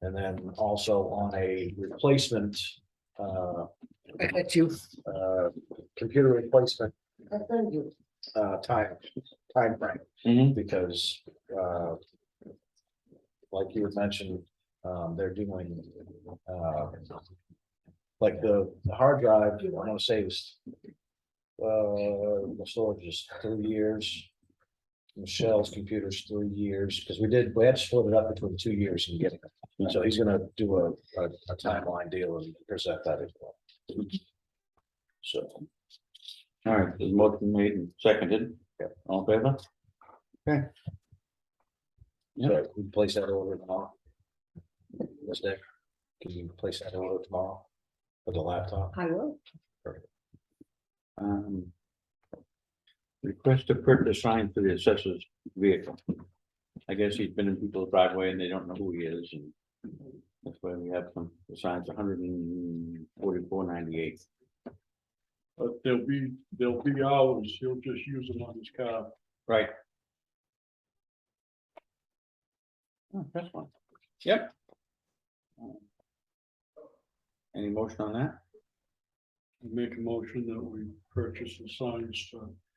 And then also on a replacement, I got you. computer replacement, time frame. Mhm. Because, like you had mentioned, they're doing, like the hard drive, I want to say was, the storage is 3 years. Michelle's computer's 3 years, because we had to split it up between 2 years and getting it. So he's gonna do a timeline deal and present that as well. So, All right, the motion made and seconded. Yep. All in favor? Okay. so we can place that order tomorrow. This day, can you place that order tomorrow for the laptop? I will. Request to purchase sign for the assessor's vehicle. I guess he's been in people's driveway and they don't know who he is, and that's why we have some signs, $144.98. But there'll be hours, he'll just use them on his car. Right. Oh, that's one. Yep. Any motion on that? Make a motion that we purchase the signs.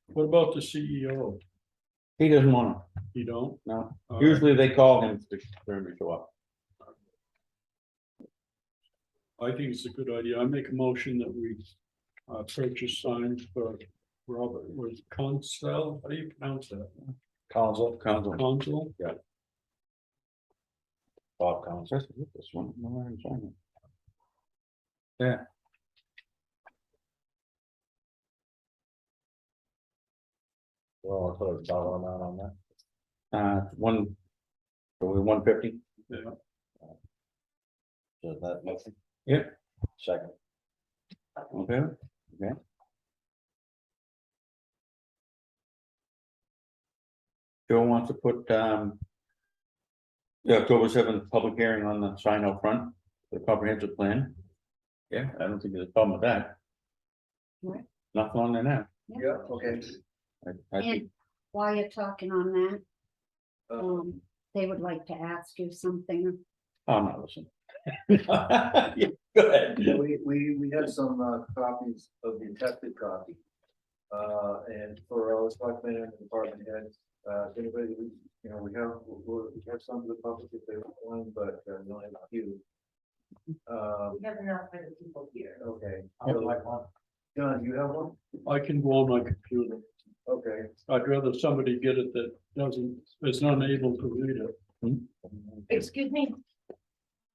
What about the CEO? He doesn't want to, You don't? no. All right. Usually they call him for him to show up. I think it's a good idea. I make a motion that we purchase signs for Robert, was Consel, how do you pronounce that? Console, Consel? Bob Console. This one. No, I haven't signed it. Yeah. Well, I'll put a dollar amount on that. One, so we 150? Yeah. So that motion. Yep. Second. Okay, okay. Joe wants to put, the October 7th public hearing on the sign out front, the comprehensive plan. Yeah, I don't think there's a problem with that. Right. Nothing on there now. Yeah, okay. I think, And while you're talking on that, they would like to ask you something. I'm not listening. Yeah, go ahead. Yeah, we have some copies of the attested copy. And for our selectmen and department heads, anybody, we have some of the public if they want, but we only have a few. We have enough for the people here. Okay. I would like one. John, you have one? I can go on my computer. Okay. I'd rather somebody get it that is not able to read it. Excuse me.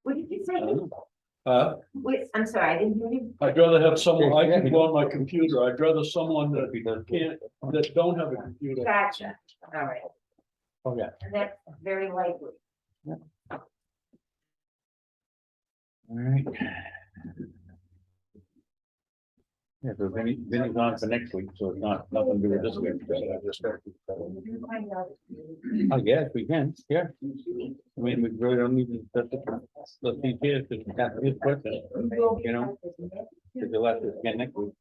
What did you say? Wait, I'm sorry, I didn't hear you. I'd rather have someone, I can go on my computer. I'd rather someone that that don't have a computer. Gotcha, all right, Oh, yeah. and that's very likely. All right. Yeah, so Vinny's on for next week, so it's nothing to do with this week. You find out. I guess we can, yeah. I mean, we really don't need to, let's see here, because we got his question, you know, because you'll have to again next week.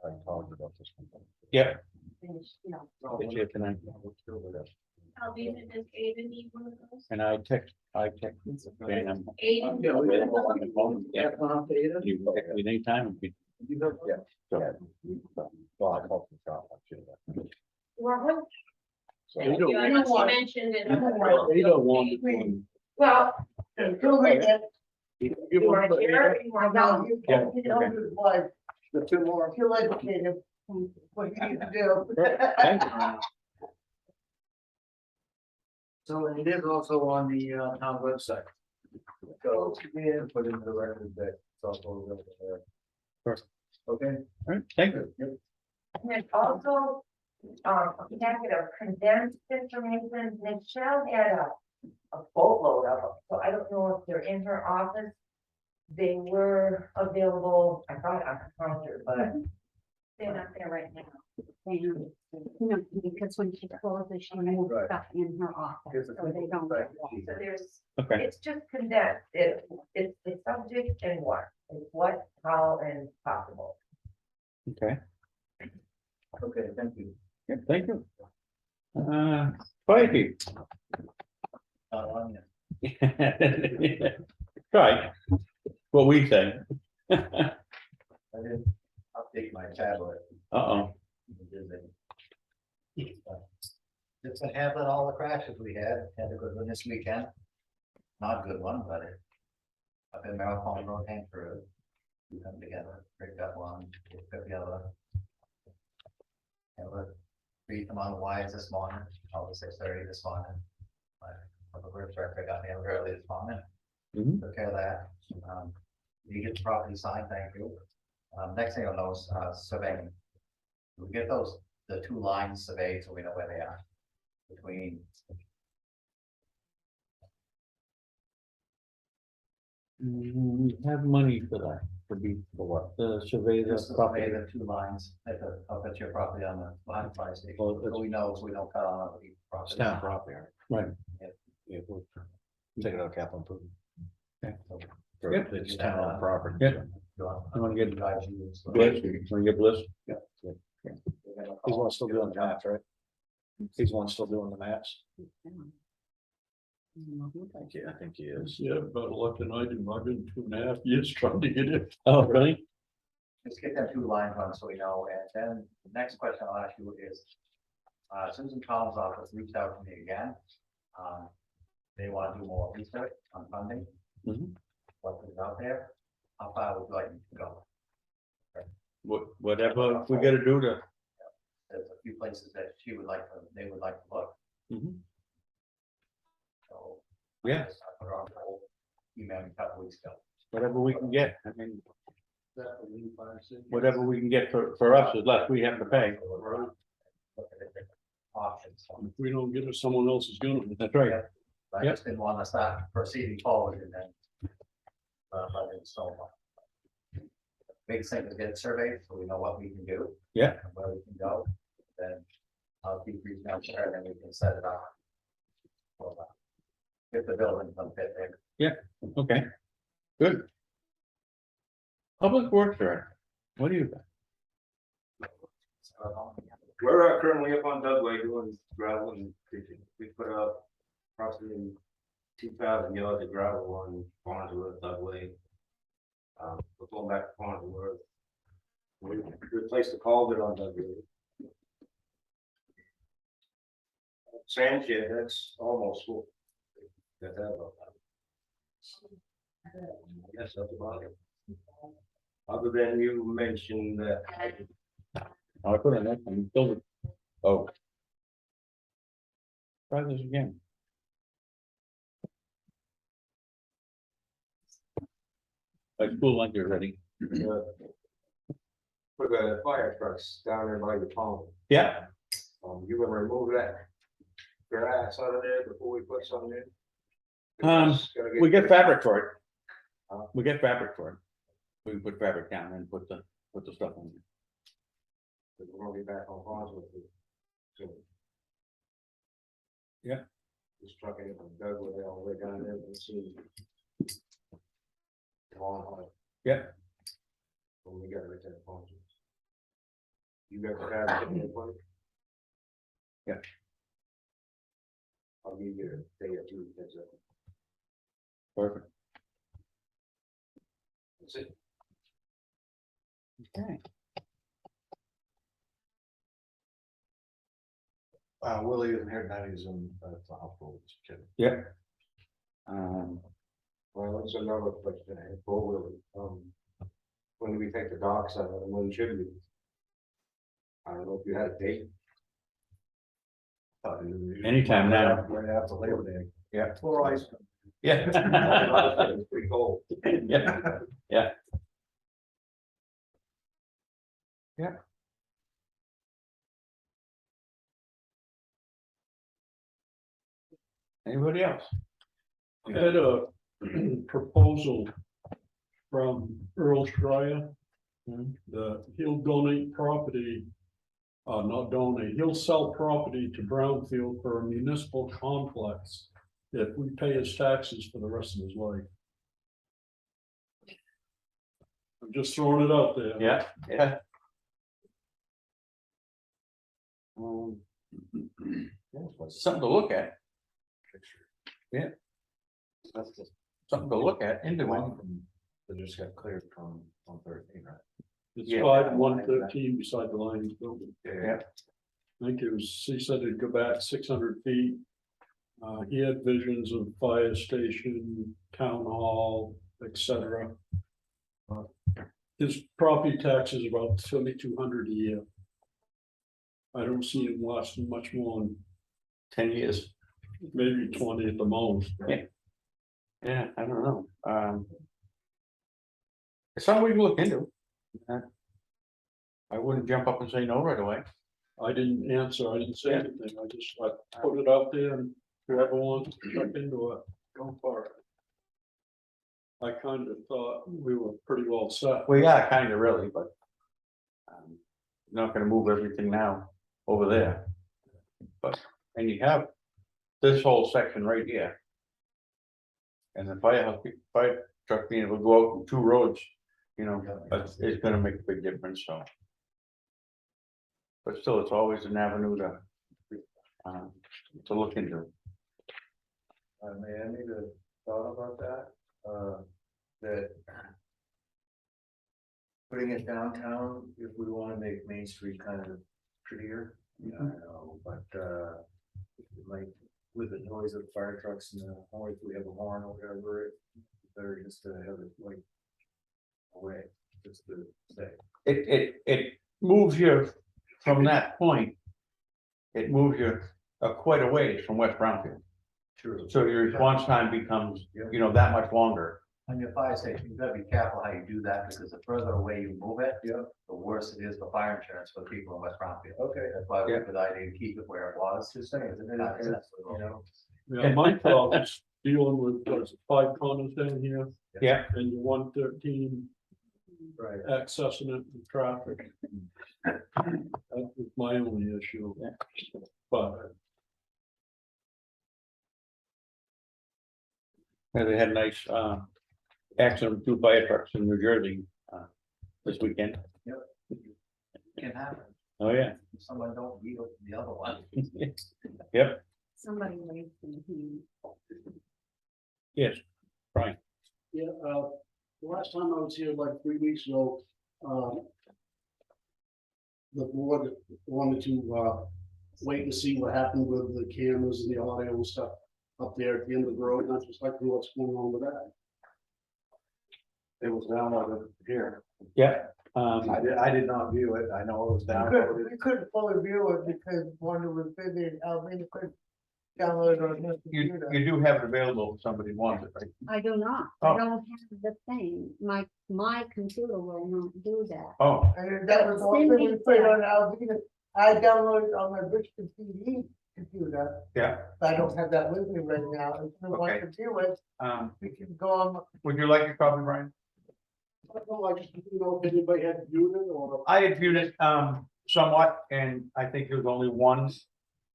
I talked about this one. Yeah. Finish, you know. It's here tonight. I'll be in this Aiden need one of those. And I text, saying I'm Aiden. available on the phone, yeah, Data? you can text me anytime, if you- You have, yeah. so. Well, I called the shop. I'm sure that. Robert? So- They don't- I know she mentioned it. They don't want it. Well. Give You them want to the- share it? You want to know? Yeah, You know, okay. it was, The two more. feel educated. What you need to do. Thanks. So it is also on the town website. So yeah, put into the record that it's also available there. Perfect. Okay. All right, thank you. Yep. And there's also, a packet of condensed information. Michelle had a boatload of them, so I don't know if they're in her office. They were available, I thought on her counter, but they're not there right now. And, because when she closes, she moves Right. stuff in her office, Here's a so they don't. right. So there's, Okay, it's just condensed, it's the subject and what, how, and possible. okay. Okay, thank you. Yeah, thank you. Fire chief. Right, what we say. I didn't update my tablet. Uh-oh, Just to have that all the crashes we had a good one this weekend. Not a good one, but it. Up in Marathon Road, Hanford. We come together, picked up one, picked up the other. And we beat them on the wires this morning, over 6:30 this morning. The group director got me up early this morning. Mhm. Took care of that. You get the property signed, thank you. Next thing I'll know is surveying. We get those, the two lines surveyed, so we know where they are. Between. We have money for that, for what, the survey, the Just to property. survey the two lines at the, up at your property on the line fire station. Well, So we know, so we don't cut on other people's property. It's town property, Right. Yeah, we'll take it out of capital improvement. So, Yep. It's town property. Yeah. go on. You wanna get Guide you, so- Bliss, you wanna get Bliss? He's one still doing the maps, right? He's one still doing the maps. I think he is. Yeah, better luck than I do. I've been 2.5 years trying to get it. Oh, really? Just get them two lines on so we know, and then the next question I'll ask you is. Susan Collins' office reached out to me again. They want to do more research on funding. Mhm. What is out there, how far would you like me to go? Whatever we gotta do to. There's a few places that she would like to, they would like to look, Mhm. so. Yeah. I put her on hold, emailed me a couple weeks ago. Whatever we can get, I mean, whatever we can get for us is less we have to pay. Look at the different options. If we don't get it, someone else is gonna. That's right. I just didn't want to start proceeding forward and then. Let it so. Biggest thing is get it surveyed, so we know what we can do. Yeah. And where we can go, then I'll keep reaching out to her, and then we can set it up. For, if the building can fit there. Okay, good. Public Works Director, what do you got? We're currently up on Dudley doing gravel and ditching. We put up approximately 2,000 yards of gravel on Farnsworth, Dudley. We're going back to Farnsworth. We replaced the culvert on Dudley. Sand shed, that's almost full. Got that about that. Yes, that's about it. Other than you mentioned that. I put it next time, build it. Oh. Try this again. I feel like you're ready. Put the fire trucks down there by the pond. Yeah. You gonna remove that grass out of there before we put something in? It's gonna We get fabric for it. Huh? We get fabric for it. We can put fabric down and put the stuff on. We're gonna be back on pause with it. So. Yeah. This truck ain't from Douglas all the way down there and see. Yeah. When we got right there, pause. You got the fabric in there for me? Yeah. I'll give you a day or two, that's it. Perfect. That's it. Okay. Willie isn't here tonight, he's in the hospital. Yeah. Well, that's another question I had for Willie. When do we take the docks out and when should we? I don't know if you had a date. Anytime now. Right after Labor Day. Yeah. Or ice. Yeah. It's pretty cold. Yeah. Yeah. Yeah. Anybody else? I had a proposal from Earl Schreier. That he'll donate property, not donate, he'll sell property to Brownfield for a municipal complex. If we pay his taxes for the rest of his life. I'm just throwing it out there. Yeah, yeah. Something to look at, That's just something to look at into it. one from, that just got cleared from 113, right? It's Yeah. 5/113 beside the Lions building. Yeah. I think it was, he said it'd go back 600 feet. He had visions of fire station, town hall, etc. His property tax is about 7,200 a year. I don't see him lasting much more than 10 years. maybe 20 at the most. Yeah, I don't know. It's something we can look into. I wouldn't jump up and say no right away. I didn't answer, I didn't say anything, I just put it out there and whoever wants to check into it, go for it. I kind of thought we were pretty well set. Well, yeah, kind of really, but. Not gonna move everything now over there. But, and you have this whole section right here. And the fire truck being able to go out 2 roads, you know, it's gonna make a big difference, so. But still, it's always an avenue to look into. May I need a thought about that? That putting it downtown, if we want to make Main Street kind of prettier, I don't know, but like with the noise of fire trucks and the horn, if we have a horn or whatever, it's better just to have it like away, just to say. It moves you from that point. It moves you quite a ways from West Brownfield. True. So your response time becomes, you know, that much longer. On your fire station, you gotta be careful how you do that, because the further away you move it, Yeah. the worse it is for fire insurance for the people in West Brownfield. Okay. That's why it was Yeah. a good idea to keep it where it was. Just saying, and then, you know, Yeah, my thought was dealing with those 5 corners down here Yeah, and your 113 right. accessing it with traffic. That was my only issue. Yeah. But and they had a nice accident with 2 fire trucks in New Jersey this weekend. Can happen. Oh, yeah. Someone don't yield to the other one. Yep, Somebody raised them here. yes, right. Yeah, the last time I was here like 3 weeks ago, the board wanted to, wait and see what happened with the cameras and the audio and stuff up there at the end of the road, and I'd just like to know what's going on with that. It was downloaded here. Yeah. I did not view it. I know it was downloaded. We couldn't fully view it because Wanda was busy, we couldn't download it on his You computer. do have it available if somebody wants it, right? I do not, Oh. I don't have the thing, my computer will not do that. Oh, And that was the only thing we put on Alvina. I downloaded on my Richmond TV computer, yeah. but I don't have that with me right now. If we want Okay. to view it, we can go on. Would you like a copy, Brian? I don't know, I just didn't know if anybody had viewed it or. I had viewed it somewhat, and I think there was only one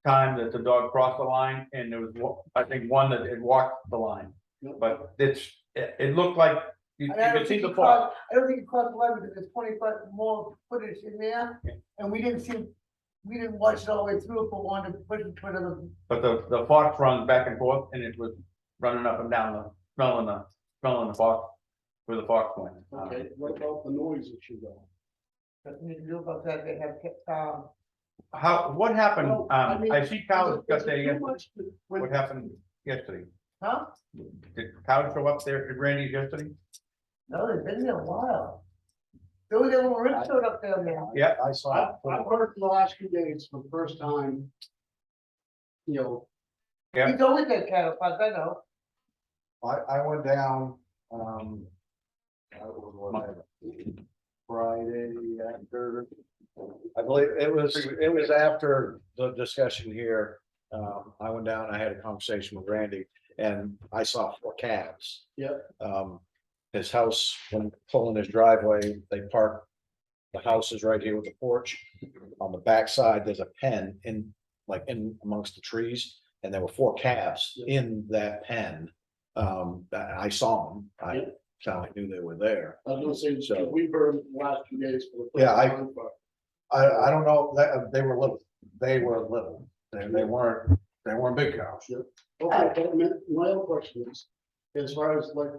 time that the dog crossed the line, and there was, I think, one that had walked the line. But it looked like, you And I don't could see think the it fog. crossed, I don't think it crossed the line because there's 25 more footage in there. Yeah. And we didn't watch it all the way through for one to push it to another. But the fox runs back and forth, and it was running up and down, smelling the fox, where the fox went. Okay, what about the noise issue though? But we knew about that, they have kept, What happened? Well, I mean, I see cows got Is it there too yesterday. much to- when- What happened yesterday? huh? Did cows show up there at Randy's yesterday? No, they've been there a while. There was a Rick showed up there now. Yeah. I saw. I've heard for the last few days for the first time. You know, Yeah. He's always got cattle pods, I know. I went down, Friday after, I believe it was after the discussion here. I went down, I had a conversation with Randy and I saw 4 cabs. Yep. His house, when pulling his driveway, they park. The house is right here with the porch. On the backside, there's a pen in amongst the trees, and there were 4 calves in that pen. I saw them. I kind of knew they were there. I was gonna say, So- we've heard the last few days for the. Yeah, first time, but I don't know, that, they were little, they weren't big cows. Okay, but my other question is, as far as like,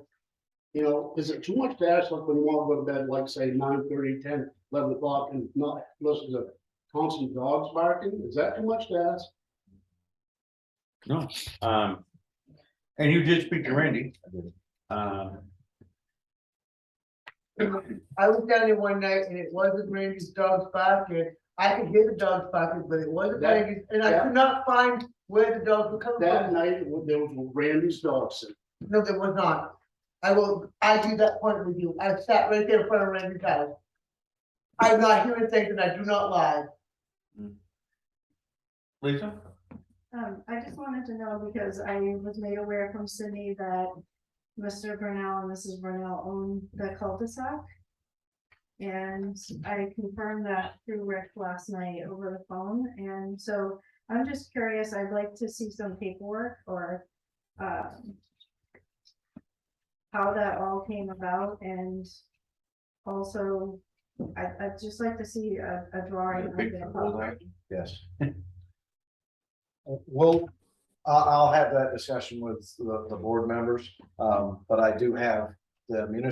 you know, is it too much to ask, like when you want to go to bed, like say 9:30, 10, 11 o'clock and not listen to constant dogs barking? Is that too much to ask? No. And you did speak to Randy. I was down there one night and it wasn't Randy's dogs barking. I could hear the dogs barking, but it wasn't That- Randy's, and I could not find where the dogs were coming That from. night, there was Randy's dog sitting. No, there was not. I will argue that point with you. I sat right there in front of Randy's house. I'm not hearing things and I do not lie. Lisa? I just wanted to know because I was made aware from Sydney that Mr. Burnell and Mrs. Burnell own the cul-de-sac. And I confirmed that through Rick last night over the phone, and so I'm just curious, I'd like to see some paperwork or how that all came about, and also I'd just like to see a drawing of Big the folder. property. Yes. Well, I'll have that discussion with the board members, but I do have the municipal